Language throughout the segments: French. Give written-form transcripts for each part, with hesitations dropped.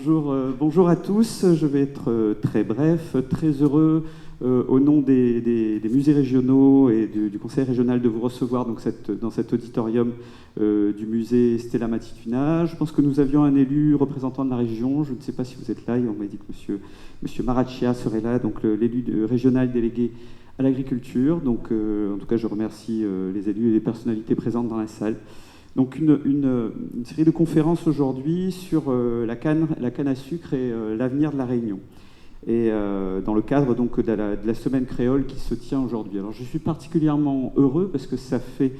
Bonjour à tous. Je vais être très bref, très heureux au nom des musées régionaux et du conseil régional de vous recevoir donc dans cet auditorium du musée Stella Matutina. Je pense que nous avions un élu représentant de la région. Je ne sais pas si vous êtes là. Et on m'a dit que monsieur Maraccia serait là, donc l'élu régional délégué à l'agriculture. Donc, en tout cas, je remercie les élus et les personnalités présentes dans la salle. Donc une série de conférences aujourd'hui sur la canne à sucre et l'avenir de la Réunion. Et dans le cadre donc de la semaine créole qui se tient aujourd'hui. Alors je suis particulièrement heureux parce que ça fait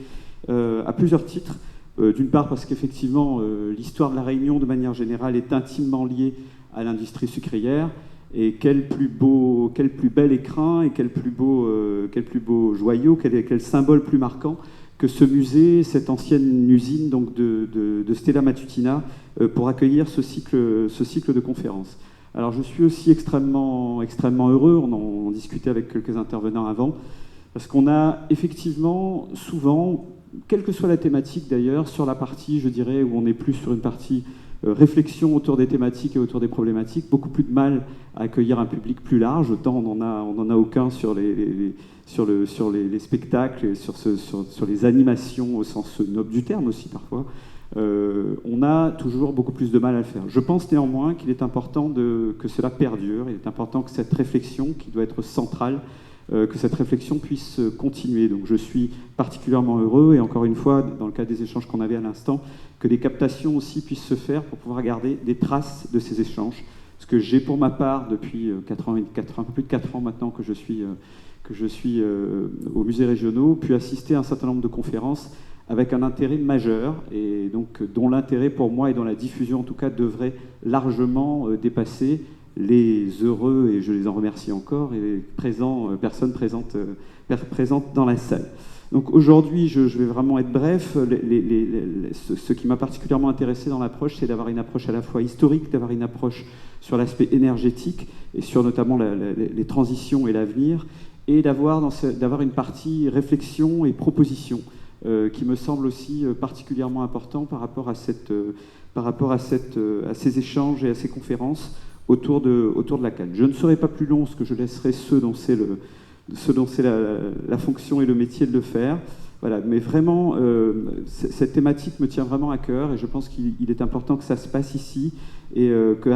à plusieurs titres. D'une part parce qu'effectivement l'histoire de la Réunion de manière générale est intimement liée à l'industrie sucrière. Et quel plus bel écrin et quel plus beau joyau, quel symbole plus marquant que ce musée, cette ancienne usine donc de Stella Matutina, pour accueillir ce cycle de conférences. Alors je suis aussi extrêmement heureux, on en discutait avec quelques intervenants avant, parce qu'on a effectivement souvent, quelle que soit la thématique d'ailleurs, sur la partie, je dirais, où on est plus sur une partie réflexion autour des thématiques et autour des problématiques, beaucoup plus de mal à accueillir un public plus large, autant on n'en a aucun sur les spectacles, sur les animations au sens noble du terme aussi parfois. On a toujours beaucoup plus de mal à le faire. Je pense néanmoins qu'il est important que cela perdure, il est important que cette réflexion, qui doit être centrale, que cette réflexion puisse continuer. Donc je suis particulièrement heureux, et encore une fois, dans le cadre des échanges qu'on avait à l'instant, que des captations aussi puissent se faire pour pouvoir garder des traces de ces échanges. Parce que j'ai pour ma part, depuis un peu plus de 4 ans maintenant que je suis aux musées régionaux, pu assister à un certain nombre de conférences avec un intérêt majeur, et donc dont l'intérêt pour moi et dont la diffusion en tout cas devrait largement dépasser les heureux, et je les en remercie encore, et personnes présentes dans la salle. Donc aujourd'hui, je vais vraiment être bref. Ce qui m'a particulièrement intéressé dans l'approche, c'est d'avoir une approche à la fois historique, d'avoir une approche sur l'aspect énergétique, et sur notamment les transitions et l'avenir, et d'avoir une partie réflexion et proposition, qui me semble aussi particulièrement important par rapport à ces échanges et à ces conférences autour de la canne. Je ne serai pas plus long, parce que je laisserai ceux dont c'est la fonction et le métier de le faire. Voilà, mais vraiment, cette thématique me tient vraiment à cœur, et je pense qu'il est important que ça se passe ici, et que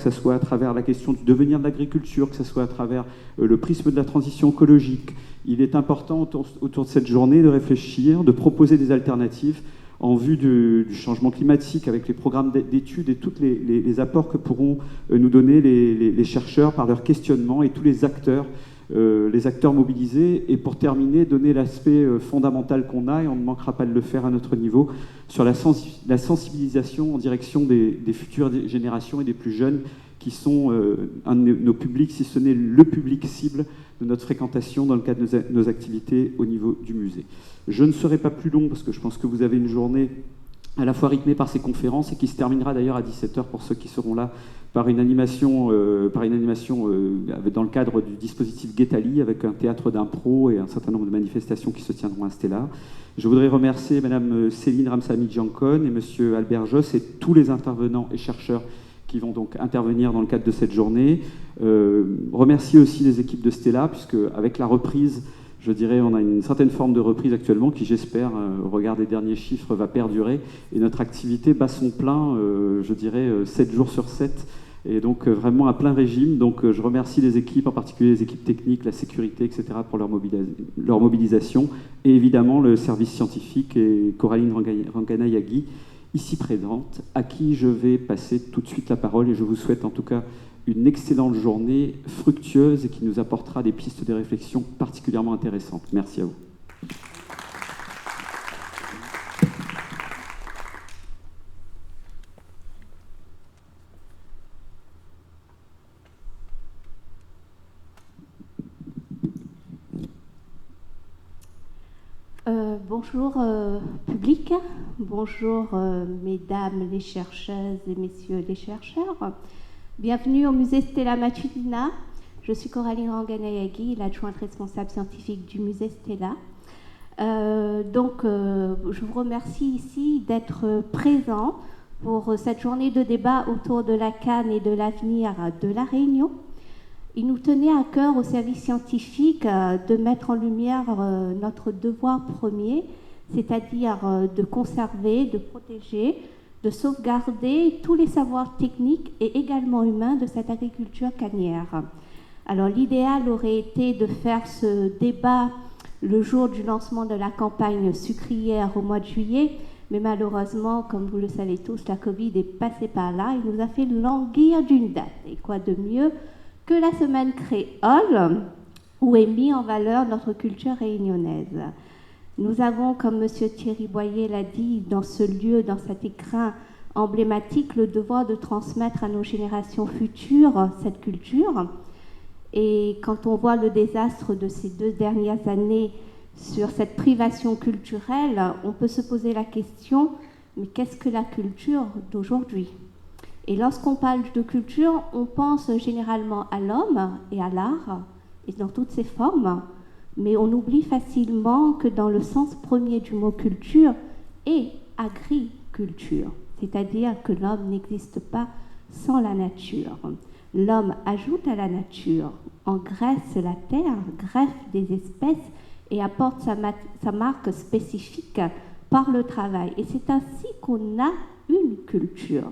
ce soit à travers la question du devenir de l'agriculture, que ce soit à travers le prisme de la transition écologique, il est important autour de cette journée de réfléchir, de proposer des alternatives en vue du changement climatique, avec les programmes d'études et tous les apports que pourront nous donner les chercheurs par leur questionnement, et tous les acteurs mobilisés. Et pour terminer, donner l'aspect fondamental qu'on a, et on ne manquera pas de le faire à notre niveau, sur la sensibilisation en direction des futures générations et des plus jeunes, qui sont un de nos publics, si ce n'est le public cible de notre fréquentation dans le cadre de nos activités au niveau du musée. Je ne serai pas plus long, parce que je pense que vous avez une journée à la fois rythmée par ces conférences, et qui se terminera d'ailleurs à 17h pour ceux qui seront là, par une animation dans le cadre du dispositif Guetali, avec un théâtre d'impro et un certain nombre de manifestations qui se tiendront à Stella. Je voudrais remercier Madame Céline Ramsamy-Giancone et Monsieur Albert Josse et tous les intervenants et chercheurs qui vont donc intervenir dans le cadre de cette journée. Remercier aussi les équipes de Stella, puisque avec la reprise, je dirais, on a une certaine forme de reprise actuellement qui, j'espère, au regard des derniers chiffres, va perdurer. Et notre activité bat son plein, je dirais, 7 jours sur 7. Et donc vraiment à plein régime. Donc je remercie les équipes, en particulier les équipes techniques, la sécurité, etc., pour leur mobilisation. Et évidemment le service scientifique et Coraline Ranganayagui, ici présente, à qui je vais passer tout de suite la parole. Et je vous souhaite en tout cas une excellente journée, fructueuse, et qui nous apportera des pistes de réflexion particulièrement intéressantes. Merci à vous. Bonjour public, bonjour mesdames les chercheuses et messieurs les chercheurs. Bienvenue au musée Stella Matutina. Je suis Coraline Ranganayagui, l'adjointe responsable scientifique du musée Stella. Je vous remercie ici d'être présents pour cette journée de débat autour de la CAN et de l'avenir de la Réunion. Il nous tenait à cœur au service scientifique de mettre en lumière notre devoir premier, c'est-à-dire de conserver, de protéger, de sauvegarder tous les savoirs techniques et également humains de cette agriculture cannière. Alors l'idéal aurait été de faire ce débat le jour du lancement de la campagne sucrière au mois de juillet, mais malheureusement, comme vous le savez tous, la Covid est passée par là et nous a fait languir d'une date. Et quoi de mieux que la semaine créole, où est mis en valeur notre culture réunionnaise. Nous avons, comme M. Thierry Boyer l'a dit, dans ce lieu, dans cet écrin emblématique, le devoir de transmettre à nos générations futures cette culture. Et quand on voit le désastre de ces 2 dernières années sur cette privation culturelle, on peut se poser la question, mais qu'est-ce que la culture d'aujourd'hui ? Et lorsqu'on parle de culture, on pense généralement à l'homme et à l'art, et dans toutes ses formes, mais on oublie facilement que dans le sens premier du mot culture est agriculture, c'est-à-dire que l'homme n'existe pas sans la nature. L'homme ajoute à la nature, engraisse la terre, greffe des espèces et apporte sa marque spécifique par le travail. Et c'est ainsi qu'on a une culture.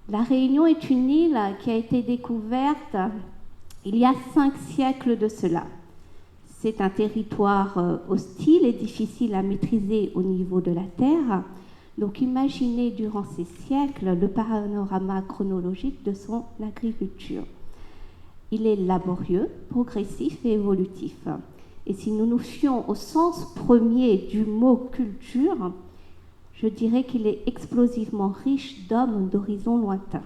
La Réunion est une île qui a été découverte il y a 5 siècles de cela. C'est un territoire hostile et difficile à maîtriser au niveau de la terre. Donc imaginez durant ces siècles le panorama chronologique de son agriculture. Il est laborieux, progressif et évolutif. Et si nous nous fions au sens premier du mot culture, je dirais qu'il est explosivement riche d'hommes d'horizons lointains.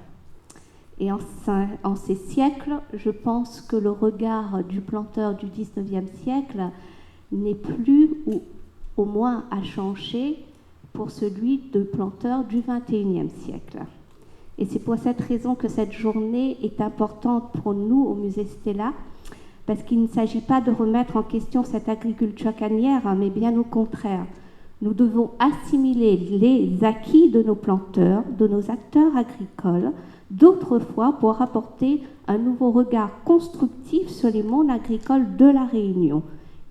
Et en ces siècles, je pense que le regard du planteur du XIXe siècle n'est plus, ou au moins a changé, pour celui de planteur du XXIe siècle. Et c'est pour cette raison que cette journée est importante pour nous au musée Stella, parce qu'il ne s'agit pas de remettre en question cette agriculture cannière, mais bien au contraire. Nous devons assimiler les acquis de nos planteurs, de nos acteurs agricoles, d'autrefois pour apporter un nouveau regard constructif sur les mondes agricoles de la Réunion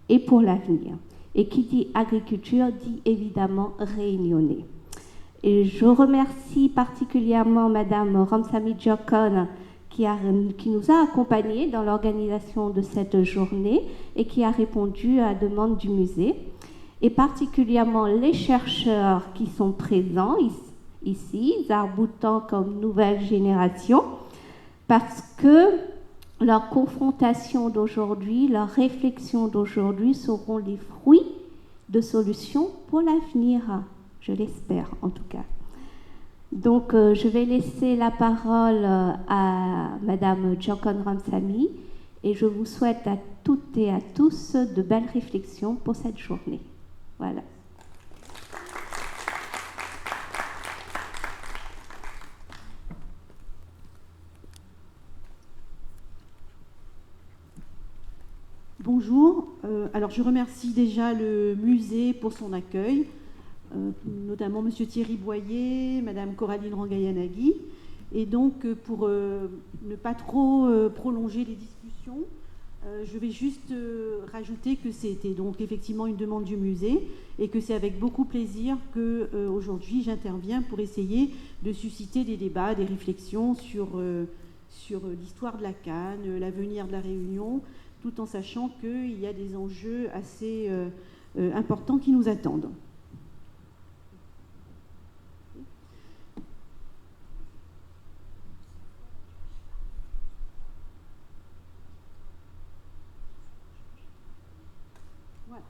et pour l'avenir. Et qui dit agriculture dit évidemment réunionnais. Et je remercie particulièrement Madame Ramsamy Djokon qui nous a accompagnés dans l'organisation de cette journée et qui a répondu à la demande du musée, et particulièrement les chercheurs qui sont présents ici, arc-boutant comme nouvelle génération, parce que leur confrontation d'aujourd'hui, leur réflexion d'aujourd'hui seront les fruits de solutions pour l'avenir, je l'espère en tout cas. Donc je vais laisser la parole à Madame Djokon Ramsamy et je vous souhaite à toutes et à tous de belles réflexions pour cette journée. Voilà. Bonjour, alors je remercie déjà le musée pour son accueil, notamment Monsieur Thierry Boyer, Madame Coraline Rangayanagui, et donc pour ne pas trop prolonger les discussions, je vais juste rajouter que c'était donc effectivement une demande du musée et que c'est avec beaucoup plaisir que aujourd'hui j'interviens pour essayer de susciter des débats, des réflexions sur l'histoire de la CAN, l'avenir de la Réunion, tout en sachant qu'il y a des enjeux assez importants qui nous attendent. Voilà.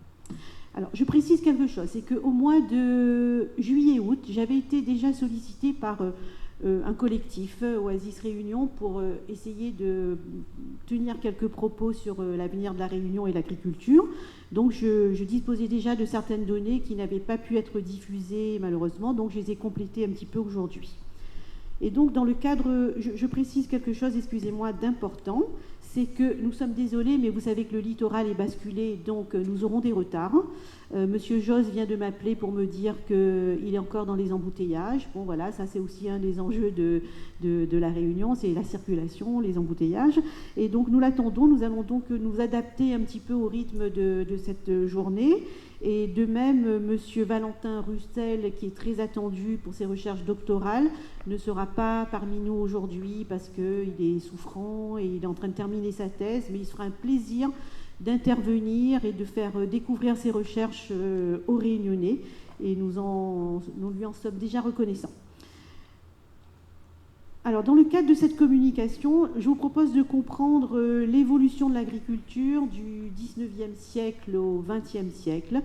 Alors, je précise quelque chose, c'est qu'au mois de juillet-août, j'avais été déjà sollicitée par un collectif, Oasis Réunion, pour essayer de tenir quelques propos sur l'avenir de la Réunion et l'agriculture. Donc je disposais déjà de certaines données qui n'avaient pas pu être diffusées malheureusement, donc je les ai complétées un petit peu aujourd'hui. Et donc dans le cadre, je précise quelque chose, excusez-moi, d'important, c'est que nous sommes désolés, mais vous savez que le littoral est basculé, donc nous aurons des retards. Monsieur Josse vient de m'appeler pour me dire qu'il est encore dans les embouteillages. Bon, voilà, ça c'est aussi un des enjeux de la Réunion, c'est la circulation, les embouteillages. Et donc nous l'attendons, nous allons donc nous adapter un petit peu au rythme de cette journée. Et de même, monsieur Valentin Rustel, qui est très attendu pour ses recherches doctorales, ne sera pas parmi nous aujourd'hui parce qu'il est souffrant et il est en train de terminer sa thèse, mais il sera un plaisir d'intervenir et de faire découvrir ses recherches aux Réunionnais, et nous lui en sommes déjà reconnaissants. Alors, dans le cadre de cette communication, je vous propose de comprendre l'évolution de l'agriculture du 19e siècle au 20e siècle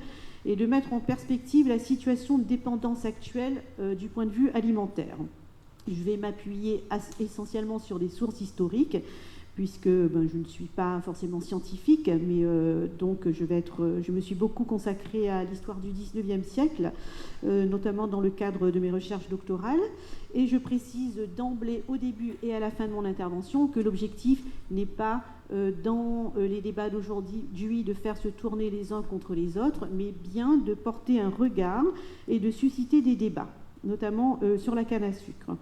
et de mettre en perspective la situation de dépendance actuelle du point de vue alimentaire. Je vais m'appuyer essentiellement sur des sources historiques, puisque je ne suis pas forcément scientifique, mais donc je me suis beaucoup consacrée à l'histoire du 19e siècle, notamment dans le cadre de mes recherches doctorales. Et je précise d'emblée, au début et à la fin de mon intervention, que l'objectif n'est pas, dans les débats d'aujourd'hui, de faire se tourner les uns contre les autres, mais bien de porter un regard et de susciter des débats, notamment sur la canne à sucre.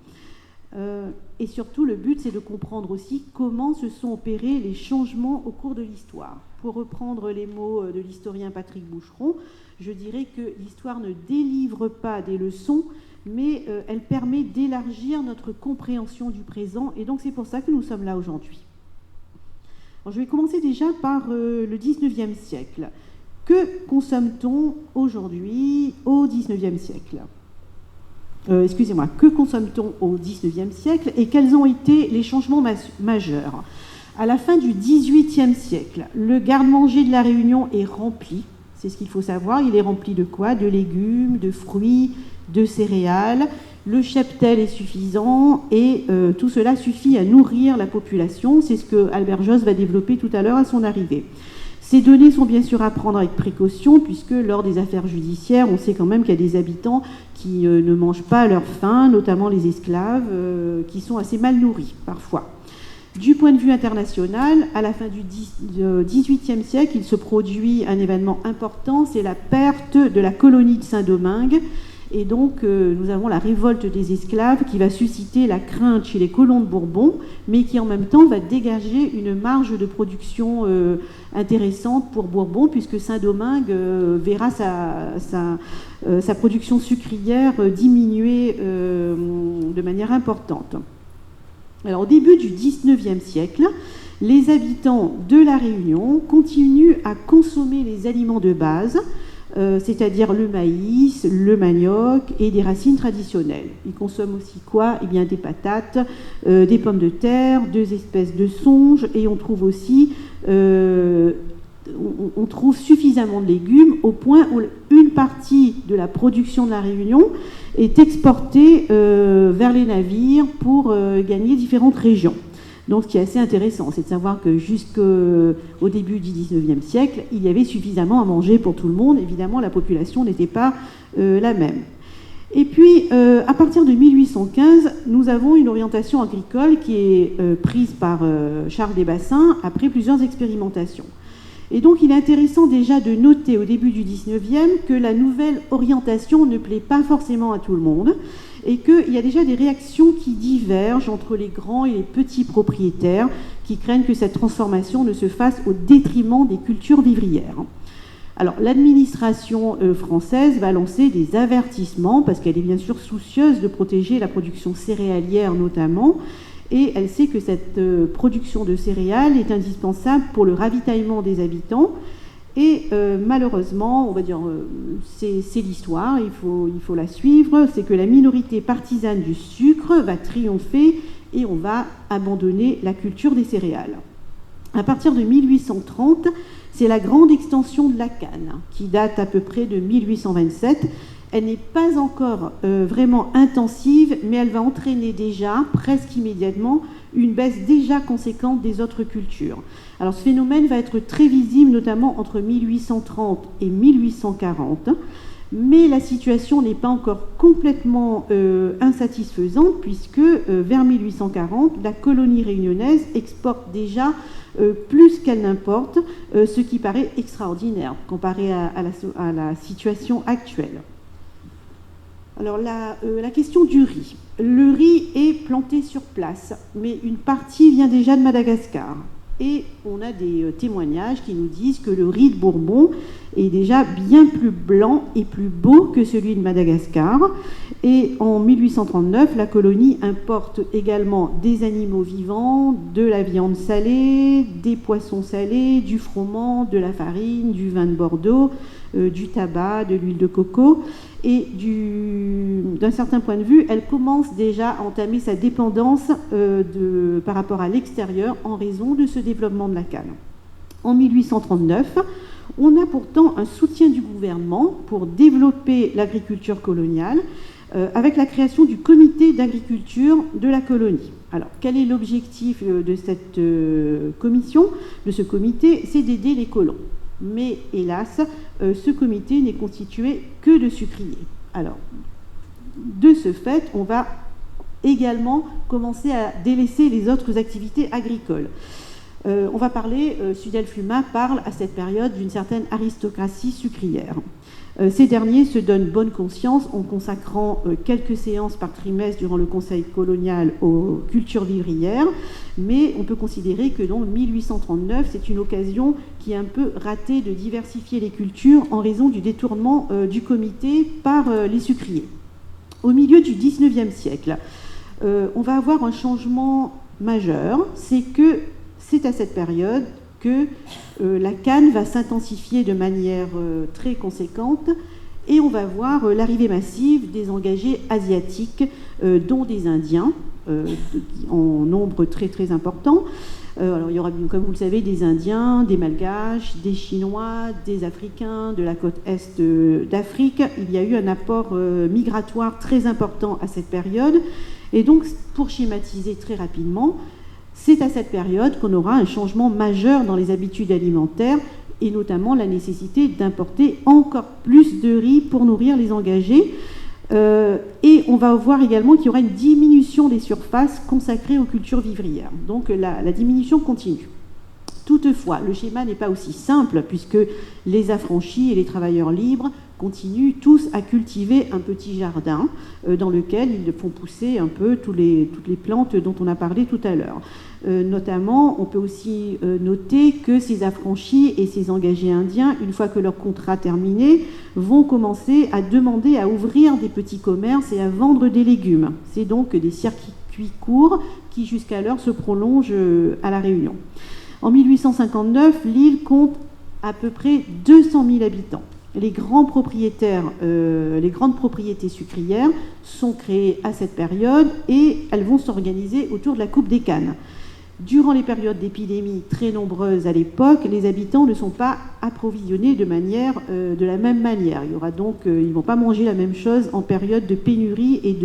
Et surtout, le but, c'est de comprendre aussi comment se sont opérés les changements au cours de l'histoire. Pour reprendre les mots de l'historien Patrick Boucheron, je dirais que l'histoire ne délivre pas des leçons, mais elle permet d'élargir notre compréhension du présent, et donc c'est pour ça que nous sommes là aujourd'hui. Alors, je vais commencer déjà par le 19e siècle. Que consomme-t-on aujourd'hui au 19e siècle ? Que consomme-t-on au XIXe siècle et quels ont été les changements majeurs ? À la fin du XVIIIe siècle, le garde-manger de la Réunion est rempli, c'est ce qu'il faut savoir. Il est rempli de quoi ? De légumes, de fruits, de céréales. Le cheptel est suffisant et tout cela suffit à nourrir la population. C'est ce que Albert Josse va développer tout à l'heure à son arrivée. Ces données sont bien sûr à prendre avec précaution, puisque lors des affaires judiciaires, on sait quand même qu'il y a des habitants qui ne mangent pas à leur faim, notamment les esclaves, qui sont assez mal nourris parfois. Du point de vue international, à la fin du XVIIIe siècle, il se produit un événement important, c'est la perte de la colonie de Saint-Domingue. Et donc, nous avons la révolte des esclaves qui va susciter la crainte chez les colons de Bourbon, mais qui en même temps va dégager une marge de production intéressante pour Bourbon, puisque Saint-Domingue verra sa production sucrière diminuer de manière importante. Alors, au début du XIXe siècle, les habitants de La Réunion continuent à consommer les aliments de base, c'est-à-dire le maïs, le manioc et des racines traditionnelles. Ils consomment aussi quoi ? Eh bien, des patates, des pommes de terre, 2 espèces de songes, et on trouve aussi on trouve suffisamment de légumes au point où une partie de la production de la Réunion est exportée vers les navires pour gagner différentes régions. Donc, ce qui est assez intéressant, c'est de savoir que jusqu'au début du XIXe siècle, il y avait suffisamment à manger pour tout le monde. Évidemment, la population n'était pas la même. Et puis, à partir de 1815, nous avons une orientation agricole qui est prise par Charles Desbassins après plusieurs expérimentations. Et donc, il est intéressant déjà de noter au début du XIXe que la nouvelle orientation ne plaît pas forcément à tout le monde, et qu'il y a déjà des réactions qui divergent entre les grands et les petits propriétaires qui craignent que cette transformation ne se fasse au détriment des cultures vivrières. Alors, l'administration française va lancer des avertissements, parce qu'elle est bien sûr soucieuse de protéger la production céréalière notamment, et elle sait que cette production de céréales est indispensable pour le ravitaillement des habitants. Et malheureusement, on va dire, c'est l'histoire, il faut la suivre, c'est que la minorité partisane du sucre va triompher et on va abandonner la culture des céréales. À partir de 1830, c'est la grande extension de la canne, qui date à peu près de 1827. Elle n'est pas encore vraiment intensive, mais elle va entraîner déjà, presque immédiatement, une baisse déjà conséquente des autres cultures. Alors ce phénomène va être très visible, notamment entre 1830 et 1840. Mais la situation n'est pas encore complètement insatisfaisante, puisque vers 1840, la colonie réunionnaise exporte déjà plus qu'elle n'importe, ce qui paraît extraordinaire comparé à la situation actuelle. Alors la question du riz. Le riz est planté sur place, mais une partie vient déjà de Madagascar. Et on a des témoignages qui nous disent que le riz de Bourbon est déjà bien plus blanc et plus beau que celui de Madagascar. Et en 1839, la colonie importe également des animaux vivants, de la viande salée, des poissons salés, du froment, de la farine, du vin de Bordeaux, du tabac, de l'huile de coco. Et d'un certain point de vue, elle commence déjà à entamer sa dépendance par rapport à l'extérieur en raison de ce développement de la canne. En 1839, on a pourtant un soutien du gouvernement pour développer l'agriculture coloniale avec la création du comité d'agriculture de la colonie. Alors, quel est l'objectif de cette commission, de ce comité? C'est d'aider les colons. Mais hélas, ce comité n'est constitué que de sucriers. Alors, de ce fait, on va également commencer à délaisser les autres activités agricoles. On va parler, Sudel Fluma parle à cette période d'une certaine aristocratie sucrière. Ces derniers se donnent bonne conscience en consacrant quelques séances par trimestre durant le conseil colonial aux cultures vivrières, mais on peut considérer que donc 1839, c'est une occasion qui est un peu ratée de diversifier les cultures en raison du détournement du comité par les sucriers. Au milieu du XIXe siècle, on va avoir un changement majeur, c'est à cette période que la canne va s'intensifier de manière très conséquente et on va voir l'arrivée massive des engagés asiatiques, dont des Indiens, en nombre très très important. Alors, il y aura, comme vous le savez, des Indiens, des Malgaches, des Chinois, des Africains de la côte est d'Afrique. Il y a eu un apport migratoire très important à cette période. Et donc, pour schématiser très rapidement, c'est à cette période qu'on aura un changement majeur dans les habitudes alimentaires et notamment la nécessité d'importer encore plus de riz pour nourrir les engagés. Et on va voir également qu'il y aura une diminution des surfaces consacrées aux cultures vivrières. Donc la diminution continue. Toutefois, le schéma n'est pas aussi simple puisque les affranchis et les travailleurs libres continuent tous à cultiver un petit jardin dans lequel ils font pousser un peu toutes les plantes dont on a parlé tout à l'heure. Notamment, on peut aussi noter que ces affranchis et ces engagés indiens, une fois que leur contrat terminé, vont commencer à demander à ouvrir des petits commerces et à vendre des légumes. C'est donc des circuits courts qui jusqu'alors se prolongent à La Réunion. En 1859, l'île compte à peu près 200 000 habitants. Les grandes propriétés sucrières sont créées à cette période et elles vont s'organiser autour de la coupe des cannes. Durant les périodes d'épidémie très nombreuses à l'époque, les habitants ne sont pas approvisionnés de la même manière. Il y aura donc, ils ne vont pas manger la même chose en période de pénurie et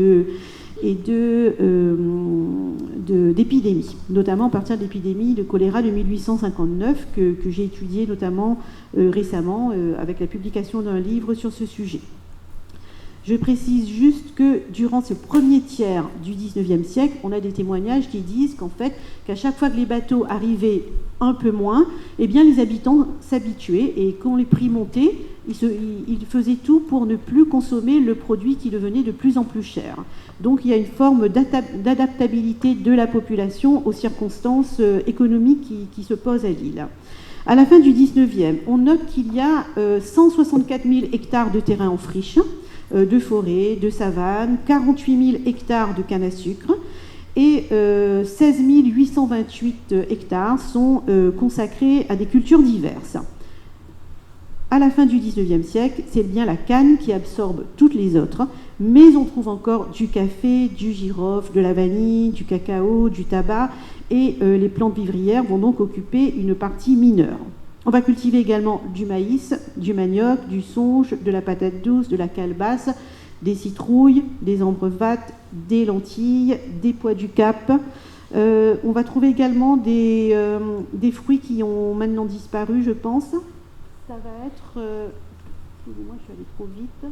d'épidémie, notamment à partir de l'épidémie de choléra de 1859 que j'ai étudié notamment récemment avec la publication d'un livre sur ce sujet. Je précise juste que durant ce premier tiers du XIXe siècle, on a des témoignages qui disent qu'à chaque fois que les bateaux arrivaient un peu moins, eh bien les habitants s'habituaient et quand les prix montaient, ils faisaient tout pour ne plus consommer le produit qui devenait de plus en plus cher. Donc il y a une forme d'adaptabilité de la population aux circonstances économiques qui se posent à l'île. À la fin du XIXe, on note qu'il y a 164 000 hectares de terrain en friche, de forêts, de savanes, 48 000 hectares de canne à sucre et 16 828 hectares sont consacrés à des cultures diverses. À la fin du XIXe siècle, c'est bien la canne qui absorbe toutes les autres, mais on trouve encore du café, du girofle, de la vanille, du cacao, du tabac, et les plantes vivrières vont donc occuper une partie mineure. On va cultiver également du maïs, du manioc, du songe, de la patate douce, de la calebasse, des citrouilles, des ambrevates, des lentilles, des pois du Cap. On va trouver également des fruits qui ont maintenant disparu, je pense. Ça va être excusez-moi, je suis allée trop vite.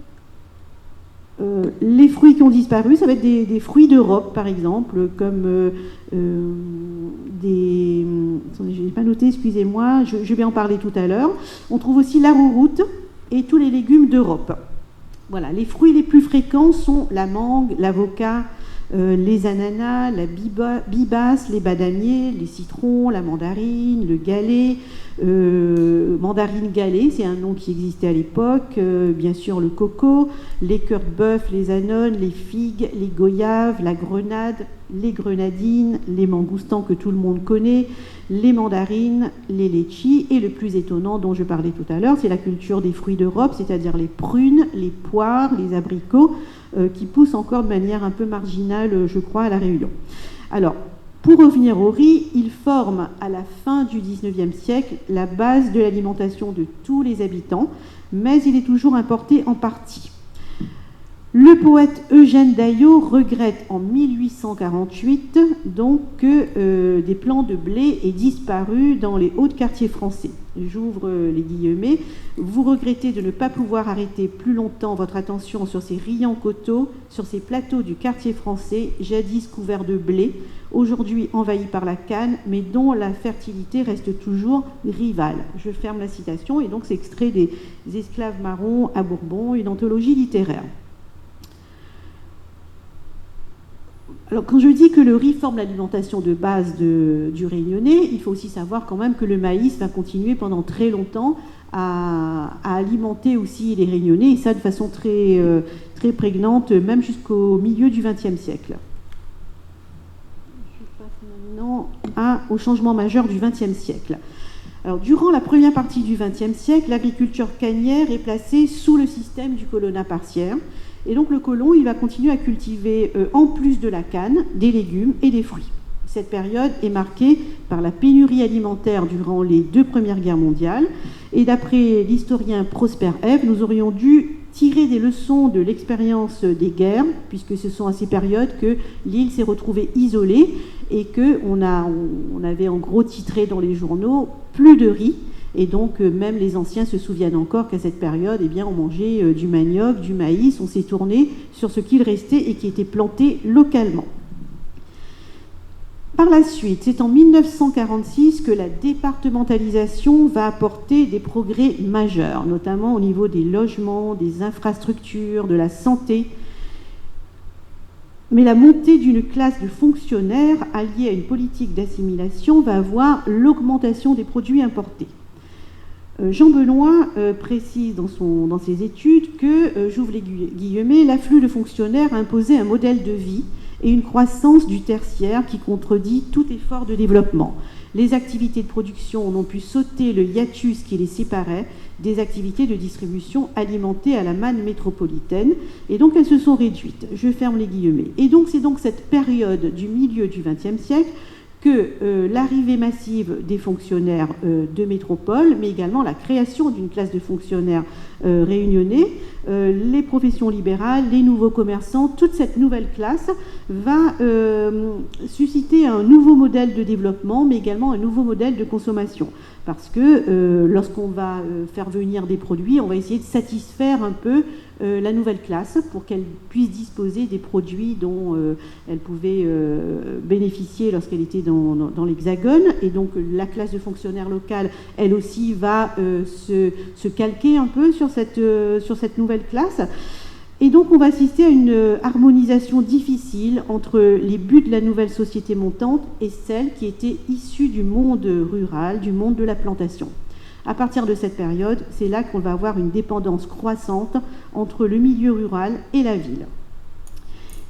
Les fruits qui ont disparu, ça va être des fruits d'Europe, par exemple, comme des... Attendez, je n'ai pas noté, excusez-moi, je vais en parler tout à l'heure. On trouve aussi la rouroute et tous les légumes d'Europe. Voilà, les fruits les plus fréquents sont la mangue, l'avocat, les ananas, la bibasse, les badamiers, les citrons, la mandarine, le galet, mandarine galet, c'est un nom qui existait à l'époque, bien sûr le coco, les cœurs de bœuf, les anones, les figues, les goyaves, la grenade, les grenadines, les mangoustans que tout le monde connaît, les mandarines, les litchis, et le plus étonnant dont je parlais tout à l'heure, c'est la culture des fruits d'Europe, c'est-à-dire les prunes, les poires, les abricots, qui poussent encore de manière un peu marginale, je crois, à La Réunion. Alors, pour revenir au riz, il forme à la fin du XIXe siècle la base de l'alimentation de tous les habitants, mais il est toujours importé en partie. Le poète Eugène Daillot regrette en 1848 donc que des plants de blé aient disparu dans les hauts quartiers français. J'ouvre les guillemets. Vous regrettez de ne pas pouvoir arrêter plus longtemps votre attention sur ces riants coteaux, sur ces plateaux du quartier français, jadis couverts de blé, aujourd'hui envahis par la canne, mais dont la fertilité reste toujours rivale. Je ferme la citation, et donc c'est extrait des Esclaves marrons à Bourbon, une anthologie littéraire. Alors, quand je dis que le riz forme l'alimentation de base du Réunionnais, il faut aussi savoir quand même que le maïs va continuer pendant très longtemps à alimenter aussi les Réunionnais, et ça de façon très, très prégnante, même jusqu'au milieu du XXe siècle. Je passe maintenant au changement majeur du XXe siècle. Alors, durant la première partie du XXe siècle, l'agriculture cannière est placée sous le système du colonna partiaire. Et donc le colon, il va continuer à cultiver, en plus de la canne, des légumes et des fruits. Cette période est marquée par la pénurie alimentaire durant les 2 premières guerres mondiales. Et d'après l'historien Prosper Ève, nous aurions dû tirer des leçons de l'expérience des guerres, puisque ce sont à ces périodes que l'île s'est retrouvée isolée et qu'on avait en gros titré dans les journaux « plus de riz ». Et donc, même les anciens se souviennent encore qu'à cette période, eh bien, on mangeait du manioc, du maïs, on s'est tourné sur ce qu'il restait et qui était planté localement. Par la suite, c'est en 1946 que la départementalisation va apporter des progrès majeurs, notamment au niveau des logements, des infrastructures, de la santé. Mais la montée d'une classe de fonctionnaires alliée à une politique d'assimilation va avoir l'augmentation des produits importés. Jean Benoît précise dans ses études que, j'ouvre les guillemets, l'afflux de fonctionnaires a imposé un modèle de vie et une croissance du tertiaire qui contredit tout effort de développement. Les activités de production n'ont pu sauter le hiatus qui les séparait des activités de distribution alimentées à la manne métropolitaine, et donc elles se sont réduites. Je ferme les guillemets. Et donc c'est donc cette période du milieu du XXe siècle que l'arrivée massive des fonctionnaires de métropole, mais également la création d'une classe de fonctionnaires réunionnais, les professions libérales, les nouveaux commerçants, toute cette nouvelle classe va susciter un nouveau modèle de développement, mais également un nouveau modèle de consommation. Parce que lorsqu'on va faire venir des produits, on va essayer de satisfaire un peu la nouvelle classe pour qu'elle puisse disposer des produits dont elle pouvait bénéficier lorsqu'elle était dans l'Hexagone. Et donc la classe de fonctionnaires locale, elle aussi, va se calquer un peu sur cette nouvelle classe. Et donc on va assister à une harmonisation difficile entre les buts de la nouvelle société montante et celles qui étaient issues du monde rural, du monde de la plantation. À partir de cette période, c'est là qu'on va avoir une dépendance croissante entre le milieu rural et la ville.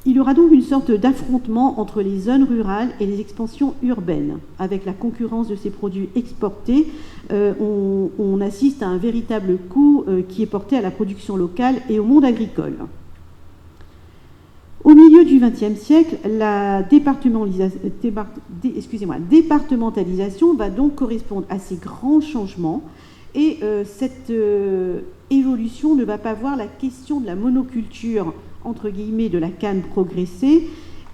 Il y aura donc une sorte d'affrontement entre les zones rurales et les expansions urbaines. Avec la concurrence de ces produits exportés, on assiste à un véritable coup qui est porté à la production locale et au monde agricole. Au milieu du XXe siècle, la départementalisation va donc correspondre à ces grands changements, et cette évolution ne va pas voir la question de la monoculture entre guillemets de la canne progresser,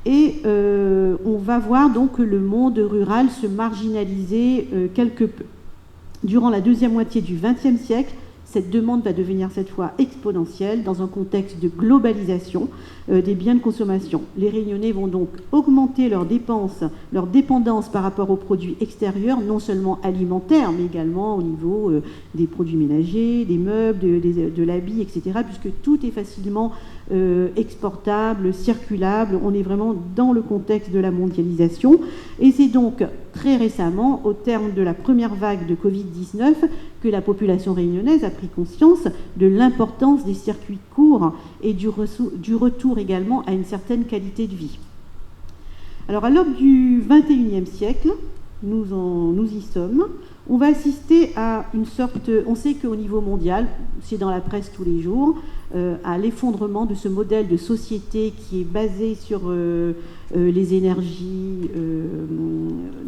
et on va voir donc le monde rural se marginaliser quelque peu. Durant la deuxième moitié du XXe siècle, cette demande va devenir cette fois exponentielle dans un contexte de globalisation des biens de consommation. Les Réunionnais vont donc augmenter leurs dépenses, leur dépendance par rapport aux produits extérieurs, non seulement alimentaires, mais également au niveau des produits ménagers, des meubles, de l'habit, etc., puisque tout est facilement exportable, circulable. On est vraiment dans le contexte de la mondialisation. Et c'est donc très récemment, au terme de la première vague de Covid-19, que la population réunionnaise a pris conscience de l'importance des circuits courts et du retour également à une certaine qualité de vie. Alors à l'aube du XXIe siècle, nous y sommes, on va assister à une sorte, on sait qu'au niveau mondial, c'est dans la presse tous les jours, à l'effondrement de ce modèle de société qui est basé sur les énergies,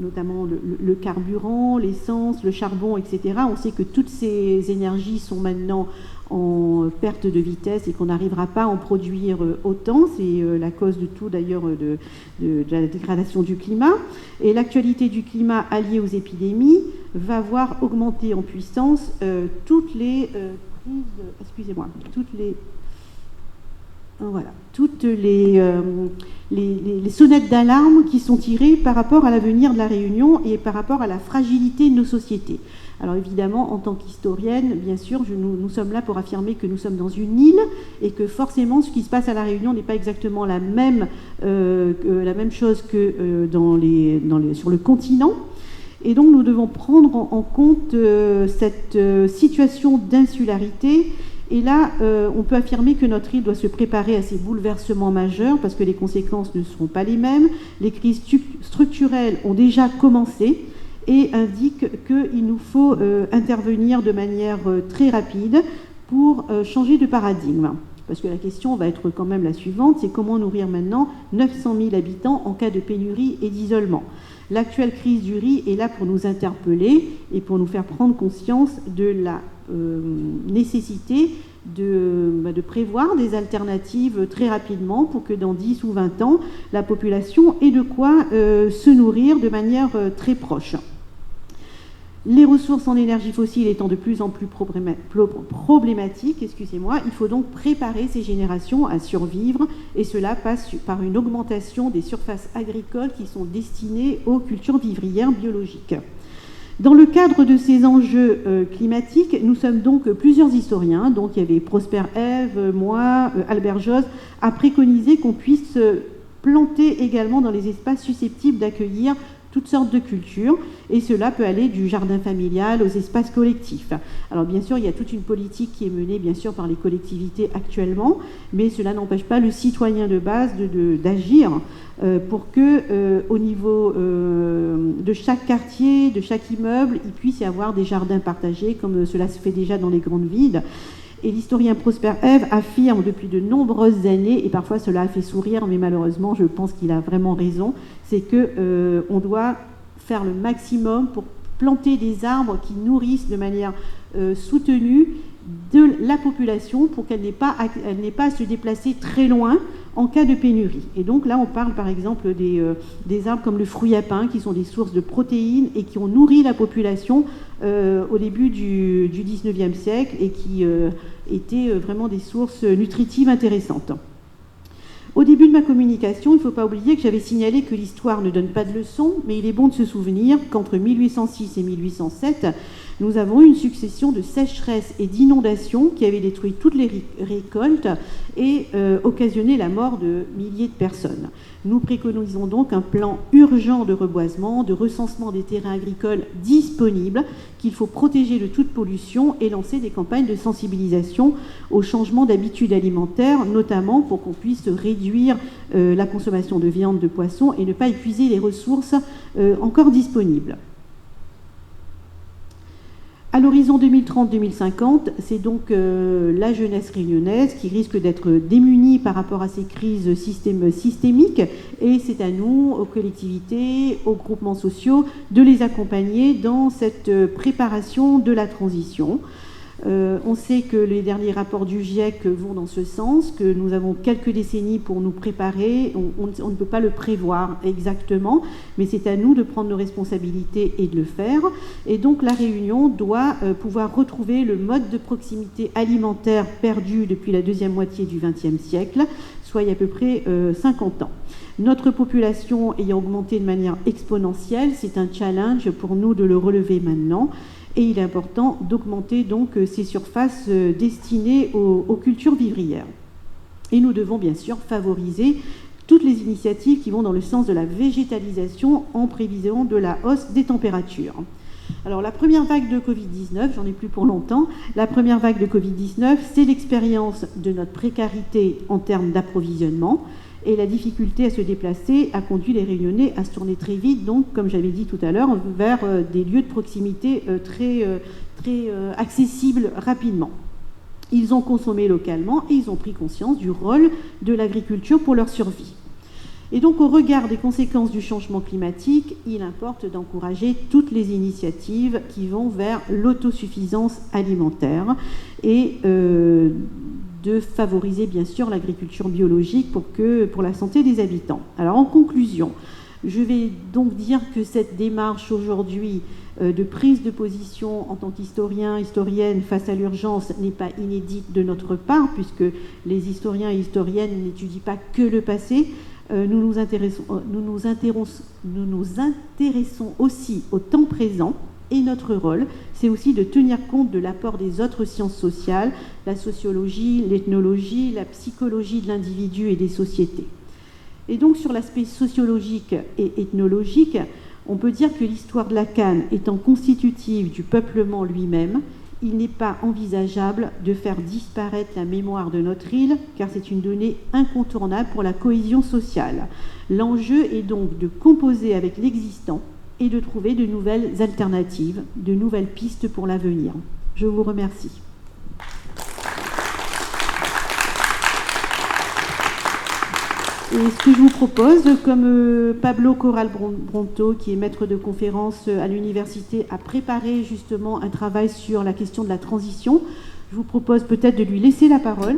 notamment le carburant, l'essence, le charbon, etc. On sait que toutes ces énergies sont maintenant en perte de vitesse et qu'on n'arrivera pas à en produire autant. C'est la cause de tout d'ailleurs de la dégradation du climat. Et l'actualité du climat alliée aux épidémies va voir augmenter en puissance toutes les sonnettes d'alarme qui sont tirées par rapport à l'avenir de la Réunion et par rapport à la fragilité de nos sociétés. Alors évidemment, en tant qu'historienne, bien sûr, nous sommes là pour affirmer que nous sommes dans une île et que forcément ce qui se passe à La Réunion n'est pas exactement la même chose que sur le continent. Et donc nous devons prendre en compte cette situation d'insularité. Et là, on peut affirmer que notre île doit se préparer à ces bouleversements majeurs parce que les conséquences ne seront pas les mêmes. Les crises structurelles ont déjà commencé et indiquent qu'il nous faut intervenir de manière très rapide pour changer de paradigme. Parce que la question va être quand même la suivante, c'est comment nourrir maintenant 900 000 habitants en cas de pénurie et d'isolement. L'actuelle crise du riz est là pour nous interpeller et pour nous faire prendre conscience de la nécessité de prévoir des alternatives très rapidement pour que dans 10 ou 20 ans, la population ait de quoi se nourrir de manière très proche. Les ressources en énergie fossile étant de plus en plus problématiques, il faut donc préparer ces générations à survivre et cela passe par une augmentation des surfaces agricoles qui sont destinées aux cultures vivrières biologiques. Dans le cadre de ces enjeux climatiques, nous sommes donc plusieurs historiens, donc il y avait Prosper Ève, moi, Albert Josse, à préconiser qu'on puisse planter également dans les espaces susceptibles d'accueillir toutes sortes de cultures, et cela peut aller du jardin familial aux espaces collectifs. Alors bien sûr, il y a toute une politique qui est menée bien sûr par les collectivités actuellement, mais cela n'empêche pas le citoyen de base d'agir pour que au niveau de chaque quartier, de chaque immeuble, il puisse y avoir des jardins partagés, comme cela se fait déjà dans les grandes villes. Et l'historien Prosper Ève affirme depuis de nombreuses années, et parfois cela a fait sourire, mais malheureusement je pense qu'il a vraiment raison, c'est qu'on doit faire le maximum pour planter des arbres qui nourrissent de manière soutenue de la population pour qu'elle n'ait pas à se déplacer très loin en cas de pénurie. Et donc là, on parle par exemple des arbres comme le fruit à pain, qui sont des sources de protéines et qui ont nourri la population au début du 19e siècle et qui étaient vraiment des sources nutritives intéressantes. Au début de ma communication, il ne faut pas oublier que j'avais signalé que l'histoire ne donne pas de leçons, mais il est bon de se souvenir qu'entre 1806 et 1807, nous avons eu une succession de sécheresses et d'inondations qui avaient détruit toutes les récoltes et occasionné la mort de milliers de personnes. Nous préconisons donc un plan urgent de reboisement, de recensement des terrains agricoles disponibles, qu'il faut protéger de toute pollution et lancer des campagnes de sensibilisation au changement d'habitudes alimentaires, notamment pour qu'on puisse réduire la consommation de viande, de poisson et ne pas épuiser les ressources encore disponibles. À l'horizon 2030-2050, c'est donc la jeunesse réunionnaise qui risque d'être démunie par rapport à ces crises systémiques, et c'est à nous, aux collectivités, aux groupements sociaux, de les accompagner dans cette préparation de la transition. On sait que les derniers rapports du GIEC vont dans ce sens, que nous avons quelques décennies pour nous préparer. On ne peut pas le prévoir exactement, mais c'est à nous de prendre nos responsabilités et de le faire. Et donc la Réunion doit pouvoir retrouver le mode de proximité alimentaire perdu depuis la deuxième moitié du XXe siècle, soit il y a à peu près 50 ans. Notre population ayant augmenté de manière exponentielle, c'est un challenge pour nous de le relever maintenant. Et il est important d'augmenter donc ces surfaces destinées aux cultures vivrières. Et nous devons bien sûr favoriser toutes les initiatives qui vont dans le sens de la végétalisation en prévision de la hausse des températures. Alors la première vague de Covid-19, j'en ai plus pour longtemps, la première vague de Covid-19, c'est l'expérience de notre précarité en termes d'approvisionnement. Et la difficulté à se déplacer a conduit les Réunionnais à se tourner très vite, donc, comme j'avais dit tout à l'heure, vers des lieux de proximité très accessibles rapidement. Ils ont consommé localement et ils ont pris conscience du rôle de l'agriculture pour leur survie. Et donc, au regard des conséquences du changement climatique, il importe d'encourager toutes les initiatives qui vont vers l'autosuffisance alimentaire et de favoriser bien sûr l'agriculture biologique pour la santé des habitants. Alors en conclusion, je vais donc dire que cette démarche aujourd'hui de prise de position en tant qu'historien, historienne face à l'urgence n'est pas inédite de notre part, puisque les historiens et historiennes n'étudient pas que le passé. Nous nous intéressons aussi au temps présent. Et notre rôle, c'est aussi de tenir compte de l'apport des autres sciences sociales, la sociologie, l'ethnologie, la psychologie de l'individu et des sociétés. Et donc sur l'aspect sociologique et ethnologique, on peut dire que l'histoire de la canne étant constitutive du peuplement lui-même, il n'est pas envisageable de faire disparaître la mémoire de notre île, car c'est une donnée incontournable pour la cohésion sociale. L'enjeu est donc de composer avec l'existant et de trouver de nouvelles alternatives, de nouvelles pistes pour l'avenir. Je vous remercie. Et ce que je vous propose, comme Pablo Corral Bronto, qui est maître de conférence à l'université, a préparé justement un travail sur la question de la transition, je vous propose peut-être de lui laisser la parole.